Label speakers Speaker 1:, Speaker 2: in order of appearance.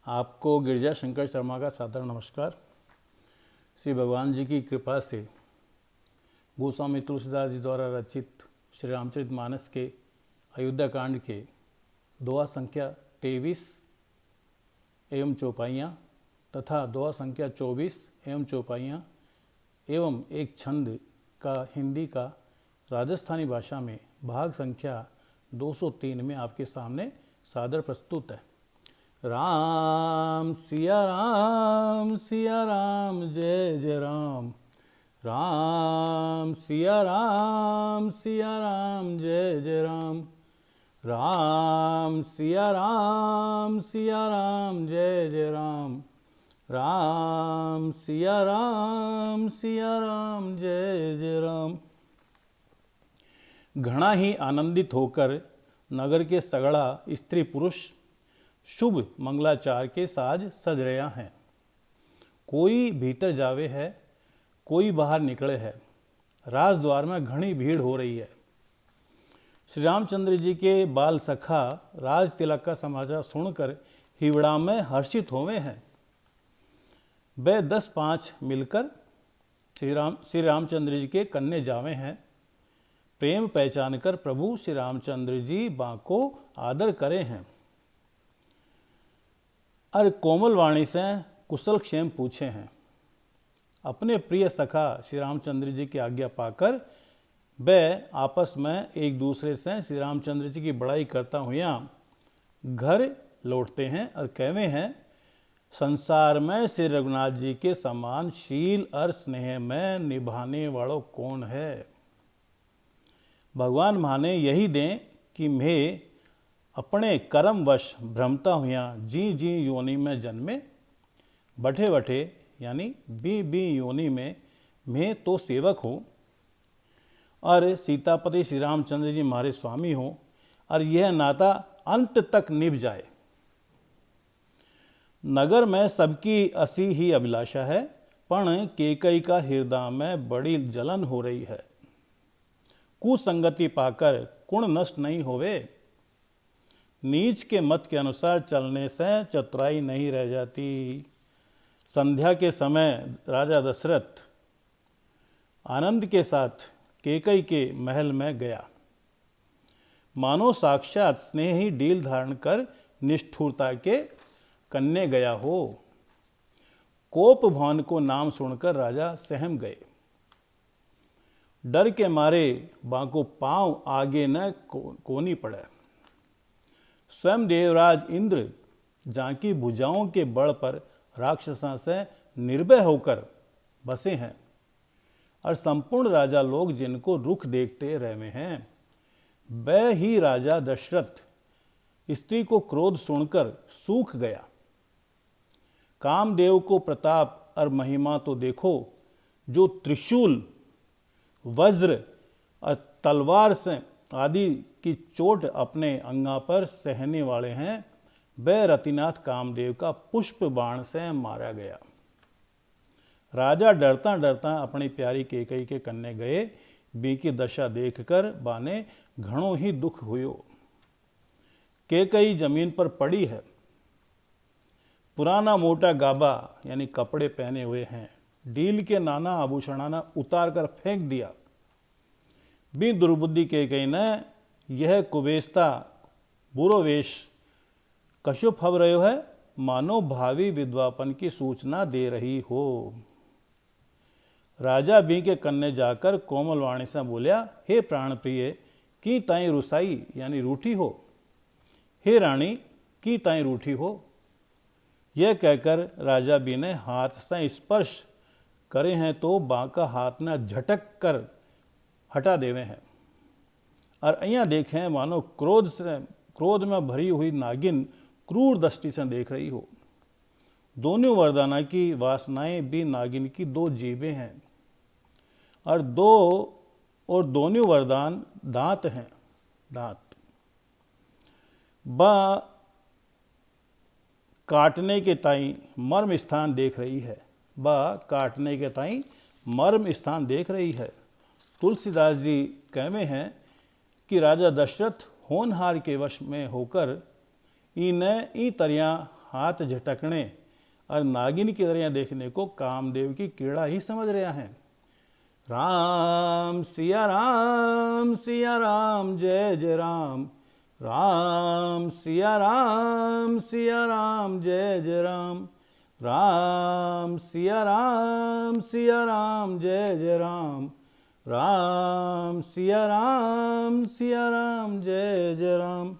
Speaker 1: आपको गिरजा शंकर शर्मा का सादर नमस्कार। श्री भगवान जी की कृपा से गोस्वामी तुलसीदास जी द्वारा रचित श्री रामचरितमानस के अयोध्या कांड के दोहा संख्या 23 एवं चौपाइयाँ तथा दोहा संख्या 24 एवं चौपाइयाँ एवं एक छंद का हिंदी का राजस्थानी भाषा में भाग संख्या 203 में आपके सामने सादर प्रस्तुत है। राम सिया राम जय जय राम। राम सिया राम जय जय राम। राम सिया राम जय जय राम। राम सिया राम जय जय राम। घना ही आनंदित होकर नगर के सगड़ा स्त्री पुरुष शुभ मंगलाचार के साज सज रहा है। कोई भीतर जावे है, कोई बाहर निकले है। राजद्वार में घनी भीड़ हो रही है। श्री रामचंद्र जी के बाल सखा राज तिलक का समाचार सुनकर हिवड़ा में हर्षित होवे हैं। वे 10-5 मिलकर श्री रामचंद्र जी के कन्ने जावे हैं। प्रेम पहचान कर प्रभु श्री रामचंद्र जी बाको आदर करे हैं और कोमल वाणी से कुशल क्षेम पूछे हैं। अपने प्रिय सखा श्री रामचंद्र जी की आज्ञा पाकर वे आपस में एक दूसरे से श्री रामचंद्र जी की बड़ाई करता हुआ घर लौटते हैं और कहवे हैं, संसार में श्री रघुनाथ जी के समान शील और स्नेह में निभाने वालों कौन है। भगवान माने यही दें कि मैं अपने कर्मवश भ्रमता हुआ जी योनि में जन्मे, बठे यानी बी योनि में मैं तो सेवक हूँ और सीतापति श्री रामचंद्र जी हमारे स्वामी हों और यह नाता अंत तक निभ जाए। नगर में सबकी असी ही अभिलाषा है, पण केकई का हृदय में बड़ी जलन हो रही है। कुसंगति पाकर गुण नष्ट नहीं होवे। नीच के मत के अनुसार चलने से चतुराई नहीं रह जाती। संध्या के समय राजा दशरथ आनंद के साथ केकई के महल में गया। मानो साक्षात स्नेह ही डील धारण कर निष्ठुरता के कन्ने गया हो। कोप भवन को नाम सुनकर राजा सहम गए। डर के मारे बाको पांव आगे न कोनी पड़े। स्वयं देवराज इंद्र जाकी भुजाओं के बल पर राक्षसों से निर्भय होकर बसे हैं और संपूर्ण राजा लोग जिनको रुख देखते रहे हैं। वह ही राजा दशरथ स्त्री को क्रोध सुनकर सूख गया। कामदेव को प्रताप और महिमा तो देखो, जो त्रिशूल वज्र और तलवार से आदि की चोट अपने अंगा पर सहने वाले हैं। वह रतिनाथ कामदेव का पुष्प बाण से मारा गया। राजा डरता डरता अपनी प्यारी केकई के कन्ने गए। बी की दशा देखकर बाने घणो ही दुख हुयो। केकई जमीन पर पड़ी है। पुराना मोटा गाबा यानी कपड़े पहने हुए हैं। डील के नाना आभूषणाना उतार कर फेंक दिया। बी दुर्बुद्धि केकई ने यह कुबेस्ता बुरो वेश कशो फब रहे है, मानो भावी विधवापन की सूचना दे रही हो। राजा बी के कन्ने जाकर कोमल वाणी से बोलिया, हे प्राण प्रिय, की ताई रुसाई यानी रूठी हो। हे रानी, की ताई रूठी हो। यह कहकर राजा बी ने हाथ से स्पर्श करे हैं तो बांका हाथ न झटक कर हटा देवे हैं और અહીંયા देखें मानो क्रोध में भरी हुई नागिन क्रूर दृष्टि से देख रही हो। दोनों वरदाना की वासनाएं भी नागिन की 2 जीभें हैं और दोनों वरदान दांत हैं। दांत बा काटने के ताई मर्म स्थान देख रही है। काटने के ताई मर्म स्थान देख रही है। तुलसीदास जी कहवे हैं कि राजा दशरथ होनहार के वश में होकर ई तरिया हाथ झटकने और नागिन की तरह देखने को कामदेव की कीड़ा ही समझ रहा है। राम सिया राम जय जय राम, राम सिया राम जय जय राम, राम सिया राम जय जय राम, राम सिया राम जय जय राम।